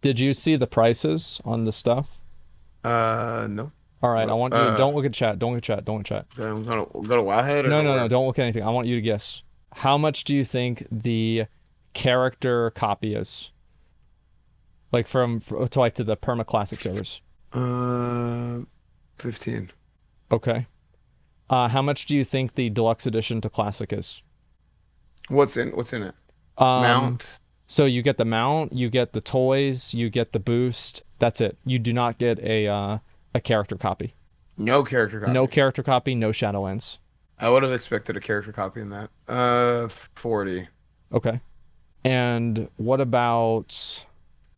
Did you see the prices on the stuff? No. All right, I What? want you to don't look at chat. Don't look at chat. Don't look at chat. I'm gonna go to Wowhead or No, go no, no. where? Don't look at anything. I want you to guess. How much do you think the character copy is? Like to the perma classic servers. Uh, 15. Okay. How much do you think the deluxe edition to classic is? What's in it? Um, Mount. so you get the mount, you get the toys, you get the boost. That's it. You do not get a character copy. No character No copy. character copy, no Shadowlands. I would have expected a character copy in that. 40. Okay. And what about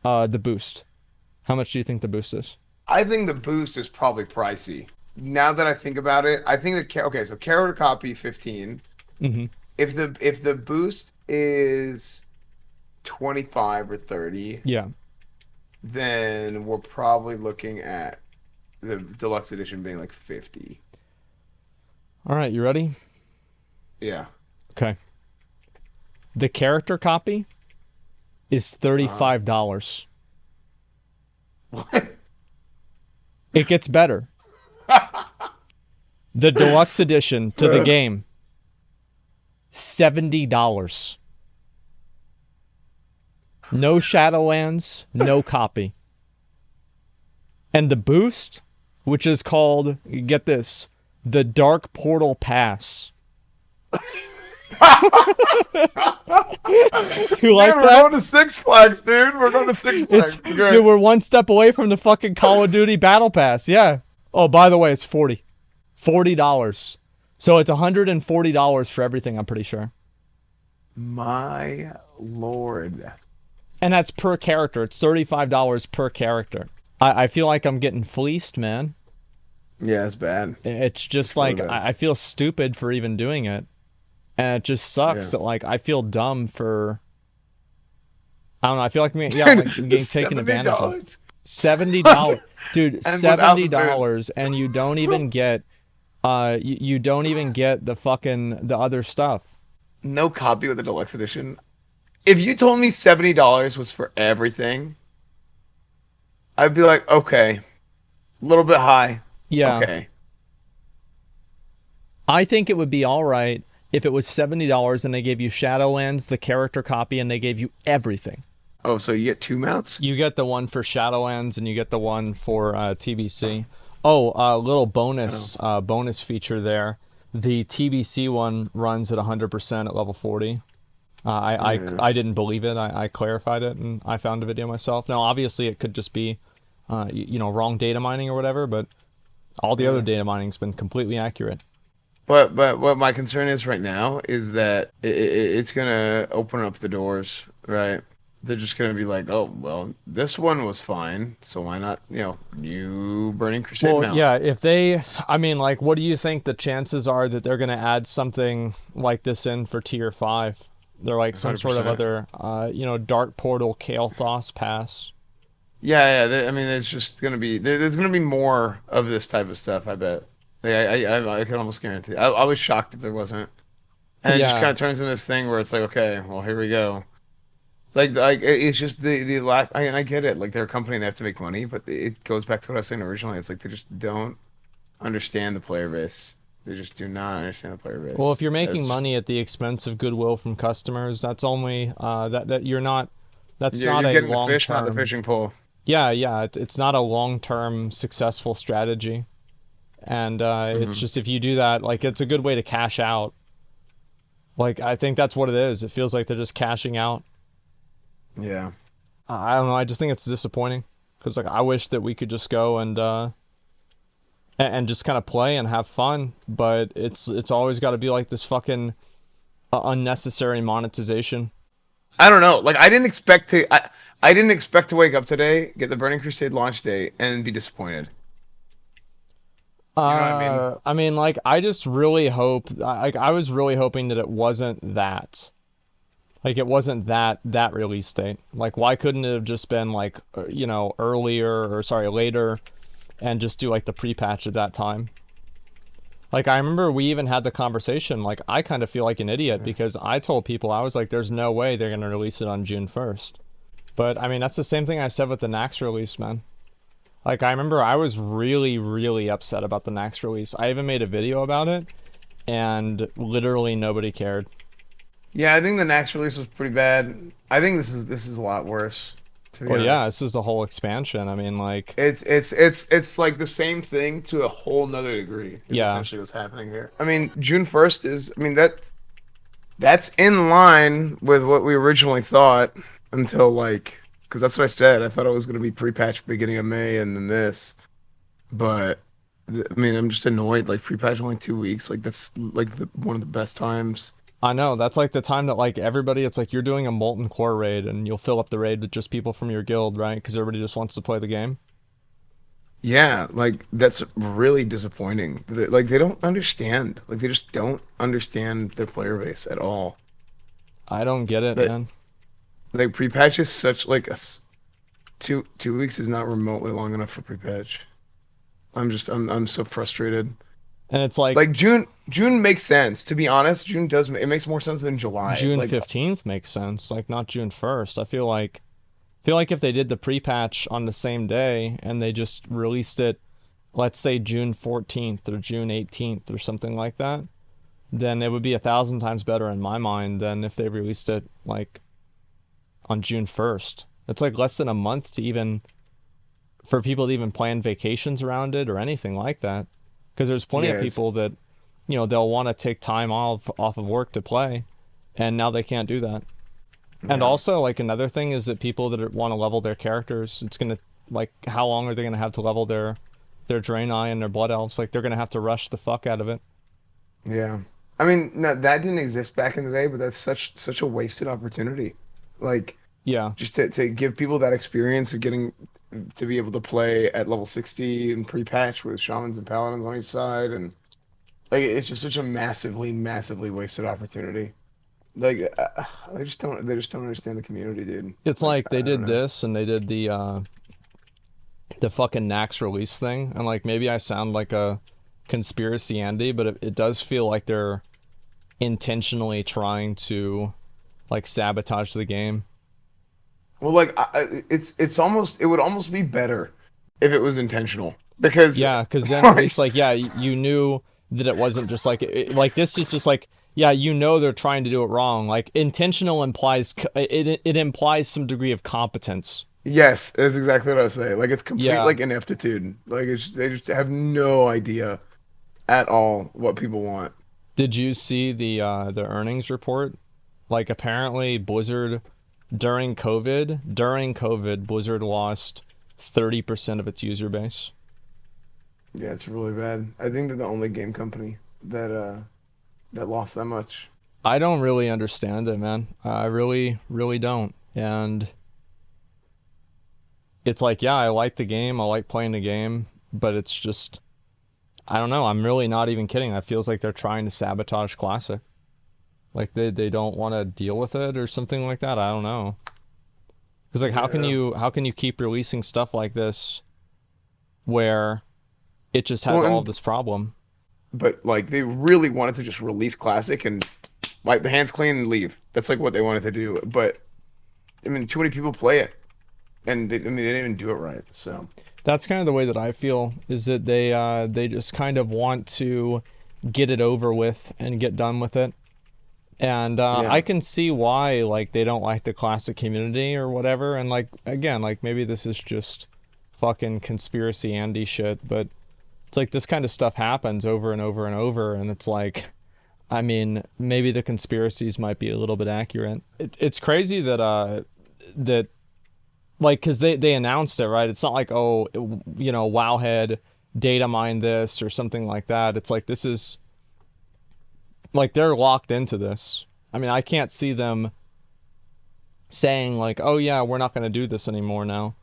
the boost? How much do you think the boost is? I think the boost is probably pricey. Now that I think about it, I think okay, so character copy 15. Mm-hmm. If the boost is 25 or 30, Yeah. then we're probably looking at the deluxe edition being like 50. All right, you ready? Yeah. Okay. The character copy is $35. What? It gets better. The deluxe edition to the game, $70. No Shadowlands, no copy. And the boost, which is called, get this, the Dark Portal Pass. You like Man, we're that? going to Six Flags, dude. We're going to Six Flags. Great. Dude, we're one step away from the fucking Call of Duty Battle Pass. Yeah. Oh, by the way, it's $40. So it's $140 for everything, I'm pretty sure. My lord. And that's per character. It's $35 per character. I feel like I'm getting fleeced, man. Yeah, it's bad. It's just It's really like, bad. I feel stupid for even doing it. And it just sucks Yeah. that, like, I feel dumb for... I don't know. I feel like, like I'm getting taken advantage of. $70. Dude, And without the $70, and you don't even get... you don't even get the fucking... the other stuff. No copy with the deluxe edition. If you told me $70 was for everything, I'd be like, okay, a little bit high. Yeah. Okay. I think it would be all right if it was $70 and they gave you Shadowlands, the character copy, and they gave you everything. Oh, so you get two mounts? You get the one for Shadowlands and you get the one for TBC. Oh, little bonus feature there. The TBC one runs at 100% at level 40. I didn't believe it. I clarified it and I found a video myself. Now, obviously, it could just be, wrong data mining or whatever, but all the other data mining's been completely accurate. But what my concern is right now is that it's gonna open up the doors, right? They're just gonna be like, oh well, this one was fine, so why not, new Burning Crusade Well, mount? yeah, what do you think the chances are that they're going to add something like this in for tier 5? They're like some sort of 100%. other, Dark Portal Kael'thas pass. Yeah. There's just gonna be there's gonna be more of this type of stuff. I bet. I can almost guarantee. I was shocked if there wasn't, and it just kind Yeah, of turns into this thing where it's like, okay, well, here we go. It's just the lack. I get it. Like they're a company, they have to make money, but it goes back to what I was saying originally. It's like they just don't understand the player base. They just do not understand the player well, base. if you're making That's money at the expense of goodwill from customers, that's only, that you're not, that's not you're a getting the fish, not the long-term, fishing pole. yeah, it's not a long-term successful strategy. And it's Hmm. just, if you do that, like, it's a good way to cash out. Like, I think that's what it is. It feels like they're just cashing out. Yeah. I don't know. I just think it's disappointing because, like, I wish that we could just go and just kind of play and have fun, but it's always got to be like this fucking unnecessary monetization. I don't know. Like I didn't expect to wake up today, get the Burning Crusade launch date, and be disappointed. You know what I mean? Like, I just really hope, like, I was really hoping that it wasn't that. Like, it wasn't that release date. Like, why couldn't it have just been like, later, and just do like the pre-patch at that time? Like, I remember we even had the conversation. Like, I kind of feel like an idiot because I told people, I was like, there's no way they're gonna release it on June 1st. But I mean, that's the same thing I said with the Nax release, man. Like, I remember I was really, really upset about the Nax release. I even made a video about it, and literally nobody cared. Yeah, I think the next release was pretty bad. I think this is a lot worse, to be Well, yeah, honest. this is the whole expansion. I mean, like, It's like the same thing to a whole nother degree is yeah, essentially what's happening here. I mean, June 1st is, I mean, that's in line with what we originally thought until like, because that's what I said. I thought it was going to be pre-patch beginning of May and then this. But I mean, I'm just annoyed. Like pre-patch only 2 weeks. Like that's like one of the best times. I know. That's like the time that, like, everybody, it's like you're doing a Molten Core raid, and you'll fill up the raid with just people from your guild, right? Because everybody just wants to play the game. Yeah, like that's really disappointing. Like they don't understand. Like they just don't understand their player base at all. I don't get it, That man. like pre-patch is such like two weeks is not remotely long enough for pre-patch. I'm so frustrated. And it's like Like June makes sense. To be honest, June does it makes more sense than July. June Like 15th makes sense, like not June 1st. I feel like if they did the pre-patch on the same day and they just released it, let's say June 14th or June 18th or something like that, then it would be 1,000 times better in my mind than if they released it like on June 1st. It's like less than a month to even for people to even plan vacations around it or anything like that. Because there's plenty yeah, of people that, they'll want to take time off of work to play, and now they can't do that. And yeah, also, like, another thing is that people that want to level their characters, it's gonna, like, how long are they gonna have to level their Draenei and their Blood Elves? Like, they're gonna have to rush the fuck out of it. yeah. I mean, no, that didn't exist back in the day, but that's such a wasted opportunity. Like Yeah, just to give people that experience of getting to be able to play at level 60 and pre-patch with shamans and paladins on each side and like it's just such a massively wasted opportunity. Like they just don't understand the community, dude. it's Like like I they don't did know. this and they did the fucking Nax release thing, and like maybe I sound like a conspiracy Andy, but it does feel like they're intentionally trying to like sabotage the game. Well, like it's almost it would almost be better if it was intentional because Yeah, because then at like least like yeah, you knew that it wasn't just like like this is just like yeah, they're trying to do it wrong. Like intentional implies it implies some degree of competence. yes, that's exactly what I was saying. Like it's complete Yeah. like ineptitude. Like they just have no idea at all what people want. Did you see the earnings report? Like apparently during COVID, Blizzard lost 30% of its user base. Yeah, it's really bad. I think they're the only game company that lost that much. I don't really understand it, man. I really, really don't. And it's like, yeah, I like the game. I like playing the game, but it's just, I don't know. I'm really not even kidding. It feels like they're trying to sabotage Classic. Like they don't want to deal with it or something like that. I don't know. Because like, Yeah. how can you keep releasing stuff like this where it just has Well, all of and this problem? but like they really wanted to just release Classic and wipe the hands clean and leave. That's like what they wanted to do. But I mean, too many people play it, and I mean, they didn't even do it right. So That's kind of the way that I feel, is that they just kind of want to get it over with and get done with it. And yeah, I can see why like they don't like the Classic community or whatever. And like again, like maybe this is just fucking conspiracy Andy shit, but it's like this kind of stuff happens over and over and over, and it's like, I mean, maybe the conspiracies might be a little bit accurate. It's crazy that that like because they announced it, right? It's not like, oh, Wowhead data mined this or something like that. It's like this is like they're locked into this. I mean, I can't see them saying like, oh yeah, we're not going to do this anymore now.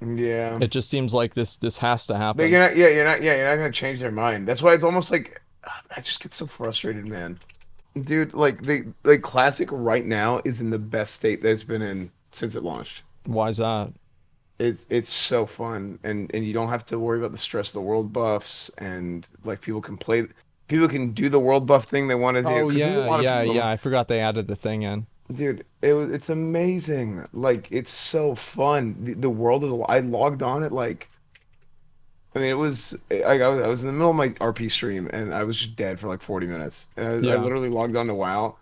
yeah. It just seems like this has to They, happen. you're not, yeah, you're not gonna change their mind. That's why it's almost like I just get so frustrated, man. Dude, like Classic right now is in the best state that it's been in since it launched. Why's that? It's so fun, and you don't have to worry about the stress of the world buffs, and like people can do the world buff thing they want to do Oh because there's a yeah, lot of yeah, people. yeah. I forgot they added the thing in. Dude, it's amazing. Like it's so fun. The world of I logged on at like I mean it was I was in the middle of my RP stream and I was just dead for like 40 minutes. And I Yeah. literally logged on to WoW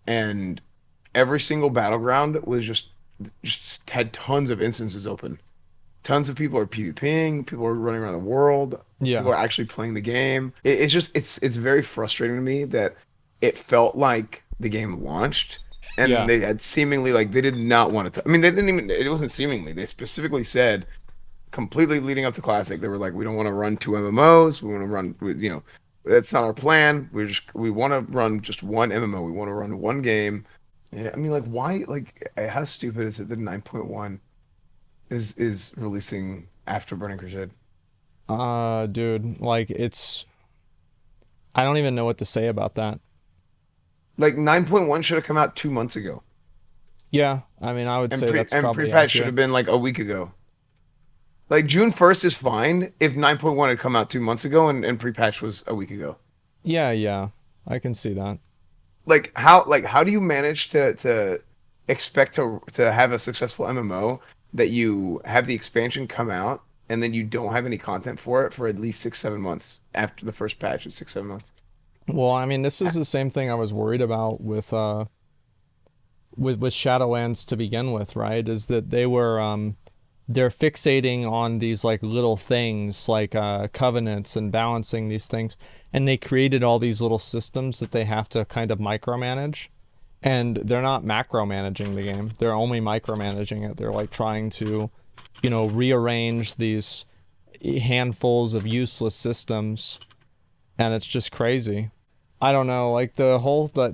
and every single battleground was just had tons of instances open. Tons of people are PvPing, people are running around the world, Yeah. people are actually playing the game. It's just it's very frustrating to me that it felt like the game launched and Yeah. they had seemingly like they did not want to. I mean, they didn't even. It wasn't seemingly. They specifically said completely leading up to Classic, they were like, we don't want to run two MMOs. We want to run, you know, that's not our plan. We want to run just one MMO. We want to run one game. Yeah, I mean, like, why? Like, how stupid is it that 9.1 is releasing after Burning Crusade? Dude, like I don't even know what to say about that. Like 9.1 should have come out 2 months ago, Yeah, I mean, I would say that's and probably pre-patch should accurate. have been like a week ago. Like June 1st is fine if 9.1 had come out 2 months ago and pre-patch was a week ago. Yeah, yeah. I can see that. Like how do you manage to expect to have a successful MMO that you have the expansion come out and then you don't have any content for it for at least 6 7 months after the first patch is 6 7 months. Well, I mean, this is the same thing I was worried about with Shadowlands to begin with, right? Is that they're fixating on these like little things like covenants and balancing these things, and they created all these little systems that they have to kind of micromanage, and they're not macro managing the game. They're only micromanaging it. They're like trying to, rearrange these handfuls of useless systems, and it's just crazy. I don't know, like the whole the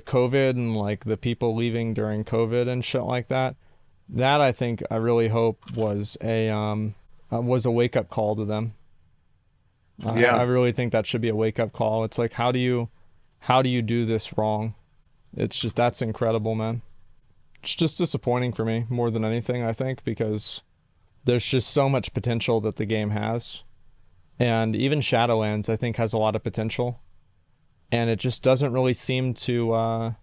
COVID and like the people leaving during COVID and shit like that. That I think I really hope was a wake up call to them. I Yeah. really think that should be a wake up call. It's like how do you do this wrong? It's just that's incredible, man. It's just disappointing for me more than anything, I think, because there's just so much potential that the game has. And even Shadowlands I think has a lot of potential. And it just doesn't really seem to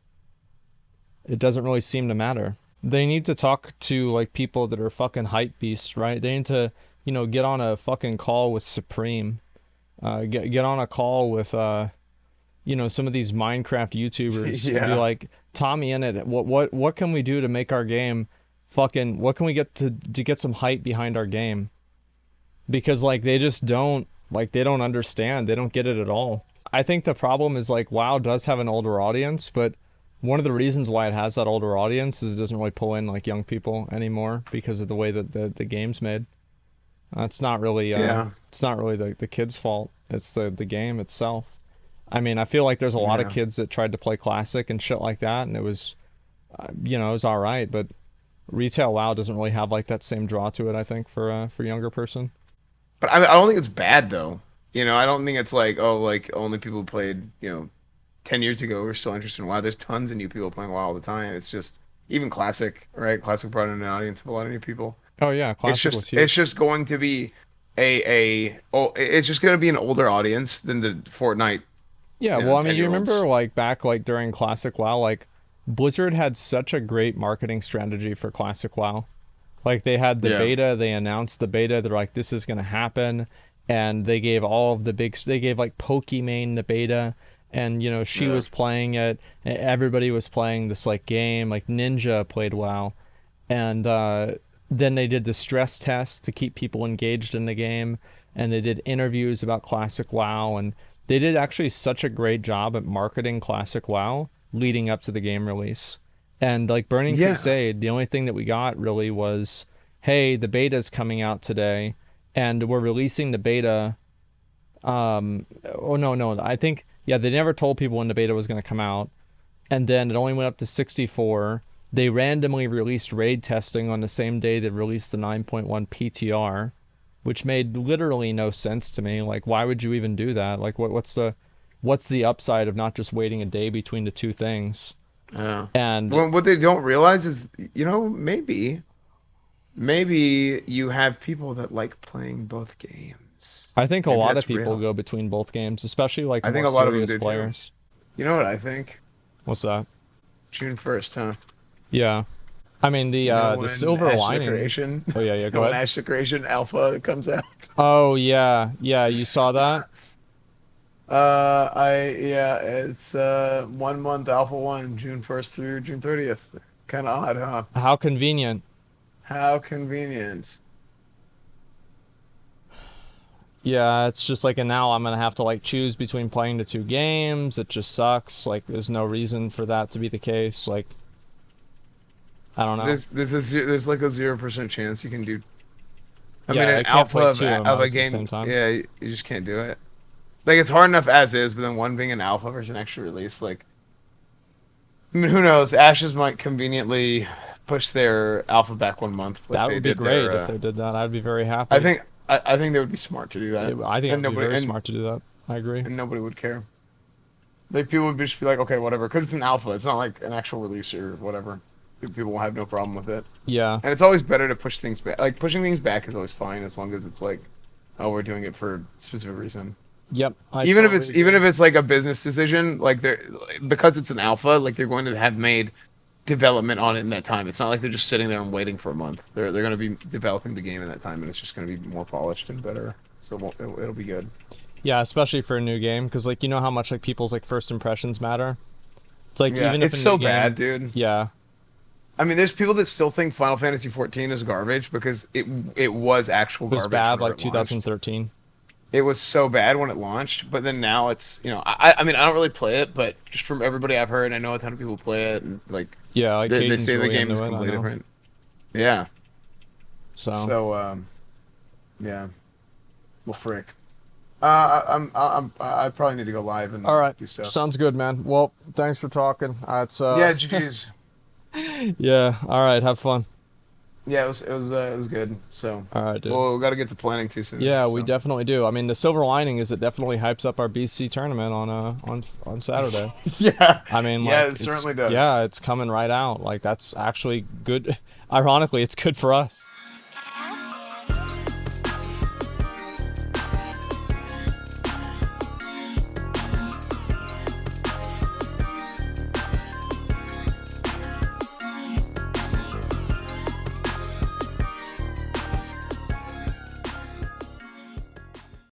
matter. They need to talk to like people that are fucking hype beasts, right? They need to, get on a fucking call with Supreme. Get on a call with some of these Minecraft YouTubers and be Yeah. like, Tommy in it, what can we do to make our game fucking what can we get to get some hype behind our game? Because like they don't understand. They don't get it at all. I think the problem is like WoW does have an older audience, but one of the reasons why it has that older audience is it doesn't really pull in like young people anymore because of the way that the game's made. Yeah. It's not really the kids' fault. It's the game itself. I mean, I feel like there's a lot of Yeah. kids that tried to play classic and shit like that, and it was it was all right, but retail WoW doesn't really have like that same draw to it, I think, for younger person. But I don't think it's bad though. I don't think it's like, oh, like only people who played, 10 years ago were still interested in WoW. There's tons of new people playing WoW all the time. It's just even Classic, right? Classic brought in an audience of a lot of new people. Oh yeah, It's classic was just it's huge. just going to be it's just going to be an older audience than the Fortnite, Yeah, well, I mean, you 10-year-olds. remember like back like during Classic WoW, like Blizzard had such a great marketing strategy for Classic WoW. Like they had the Yeah. beta, they announced the beta, they're like, this is gonna happen, and they gave all of the they gave like Pokimane the beta, and she Yeah. was playing it, everybody was playing this like game, like Ninja played WoW, and then they did the stress test to keep people engaged in the game, and they did interviews about Classic WoW, and they did actually such a great job at marketing Classic WoW leading up to the game release. And like Burning Yeah. Crusade, the only thing that we got really was, hey, the beta's coming out today, and we're releasing the beta. Oh no, no, I think yeah, they never told people when the beta was going to come out, and then it only went up to 64. They randomly released raid testing on the same day they released the 9.1 PTR, which made literally no sense to me. Like, why would you even do that? Like, what's the upside of not just waiting a day between the two things? Yeah. And Well, what they don't realize is, maybe you have people that like playing both games. I think a Maybe lot of that's people real. go between both games, especially like I more think a lot of them serious do too. players. You know what I think? What's that? June 1st, huh? Yeah. I mean You know the when silver Ash lining. Decoration, Oh yeah, you go know when ahead. Ash Decoration Alpha comes out? Oh yeah, yeah. You saw that? It's 1 month Alpha 1, June 1st through June 30th. Kind of odd, huh? How convenient. How convenient. Yeah, it's just like, and now I'm gonna have to like choose between playing the two games. It just sucks. Like, there's no reason for that to be the case. Like, I don't know. There's like a 0% chance you can do. I mean, Yeah, an I can't alpha play two of a MMOs at the same game, time. yeah, you just can't do it. Like it's hard enough as is, but then one being an alpha versus an extra release, like I mean, who knows? Ashes might conveniently push their alpha back 1 month, like That they would be did great their. if they did that. I'd be very I happy. think I think they would be smart to do that, I think it and would be nobody very smart to do that. I agree. and nobody would care. Like people would just be like, okay, whatever, because it's an alpha. It's not like an actual release or whatever. People will have no problem with it, Yeah. and it's always better to push things back. Like pushing things back is always fine as long as it's like, oh, we're doing it for a specific reason. Yep. I Even if totally it's agree. like a business decision, like they're because it's an alpha, like they're going to have made development on it in that time. It's not like they're just sitting there and waiting for a month. They're going to be developing the game in that time, and it's just going to be more polished and better. So it'll be good. Yeah, especially for a new game, because like you know how much like people's like first impressions matter. It's like Yeah, even if it's a so new game, bad, dude. Yeah, I mean, there's people that still think Final Fantasy 14 is garbage because it was actual it was garbage bad whenever like it launched. 2013. It was so bad when it launched, but then now it's I mean I don't really play it, but just from everybody I've heard, I know a ton of people play it, and like Yeah, like they Caden's say the really game is into it. I completely know. different. Yeah. So So yeah. Well, frick. I probably need to go live and all right, do stuff. sounds good, man. Well, thanks for talking. It's Yeah, GG's. yeah. All right, have fun. Yeah, it was good. So All right, dude. well, we got to get to planning too soon. Yeah, we so. definitely do. I mean, the silver lining is it definitely hypes up our BC tournament on Saturday. Yeah. I mean, Yeah, like, it certainly does. Yeah, it's coming right out. Like that's actually good. Ironically, it's good for us.